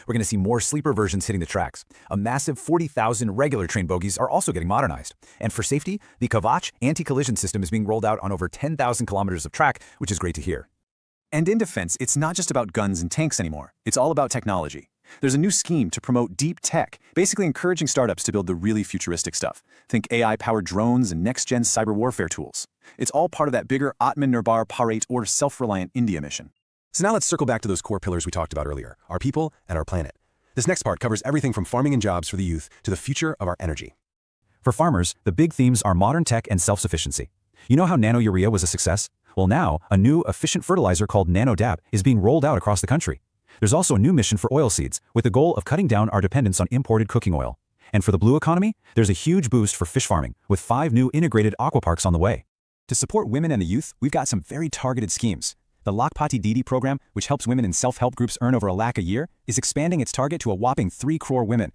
we're going to see more sleeper versions hitting the tracks. A massive 40,000 regular train bogies are also getting modernized. And for safety, the Kavach anti-collision system is being rolled out on over 10,000 kilometers of track, which is great to hear. And in defense, it's not just about guns and tanks anymore. It's all about technology. There's a new scheme to promote deep tech, basically encouraging startups to build the really futuristic stuff. Think AI-powered drones and next-gen cyber warfare tools. It's all part of that bigger Atmanirbhar Bharat or self-reliant India mission. So now let's circle back to those core pillars we talked about earlier, our people and our planet. This next part covers everything from farming and jobs for the youth to the future of our energy. For farmers, the big themes are modern tech and self-sufficiency. You know how nano-urea was a success? Well, now, a new, efficient fertilizer called Nano-DAP is being rolled out across the country. There's also a new mission for oilseeds, with the goal of cutting down our dependence on imported cooking oil. And for the blue economy, there's a huge boost for fish farming, with 5 new integrated aquaparks on the way. To support women and the youth, we've got some very targeted schemes. The Lakhpati Didi program, which helps women in self-help groups earn over $1 lakh a year, is expanding its target to a whopping 3 crore women.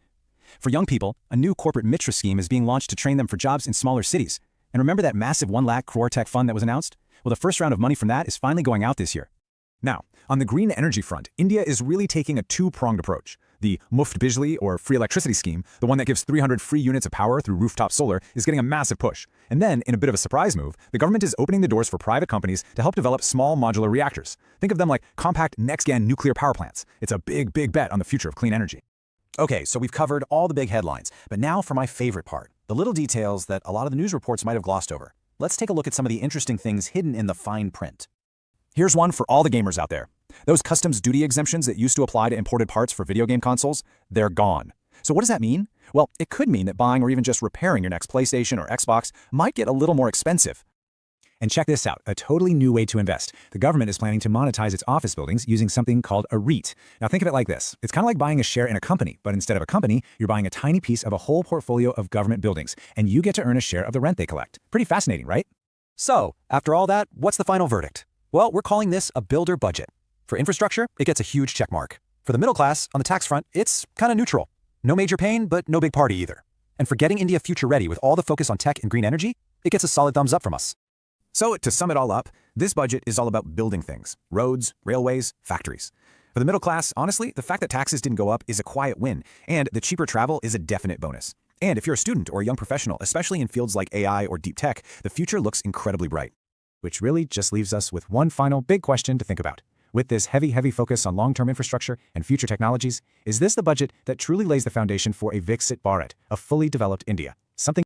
For young people, a new corporate Mitra scheme is being launched to train them for jobs in smaller cities. And remember that massive 1 lakh crore tech fund that was announced? Well, the first round of money from that is finally going out this year. Now, on the green energy front, India is really taking a two-pronged approach. The Muft Bijli, or free electricity scheme, the one that gives 300 free units of power through rooftop solar, is getting a massive push. And then, in a bit of a surprise move, the government is opening the doors for private companies to help develop small modular reactors. Think of them like compact next-gen nuclear power plants. It's a big, big bet on the future of clean energy. Okay, so we've covered all the big headlines, but now for my favorite part, the little details that a lot of the news reports might have glossed over. Let's take a look at some of the interesting things hidden in the fine print. Here's one for all the gamers out there. Those customs duty exemptions that used to apply to imported parts for video game consoles, they're gone. So what does that mean? Well, it could mean that buying or even just repairing your next PlayStation or Xbox might get a little more expensive. And check this out, a totally new way to invest. The government is planning to monetize its office buildings using something called a REIT. Now think of it like this. It's kind of like buying a share in a company, but instead of a company, you're buying a tiny piece of a whole portfolio of government buildings, and you get to earn a share of the rent they collect. Pretty fascinating, right? So, after all that, what's the final verdict? Well, we're calling this a builder budget. For infrastructure, it gets a huge check mark. For the middle class, on the tax front, it's kind of neutral. No major pain, but no big party either. And for getting India future ready with all the focus on tech and green energy, it gets a solid thumbs up from us. So to sum it all up, this budget is all about building things: roads, railways, factories. For the middle class, honestly, the fact that taxes didn't go up is a quiet win, and the cheaper travel is a definite bonus. And if you're a student or a young professional, especially in fields like AI or deep tech, the future looks incredibly bright. Which really just leaves us with one final big question to think about. With this heavy focus on long-term infrastructure and future technologies, is this the budget that truly lays the foundation for a Viksit Bharat, a fully developed India? Something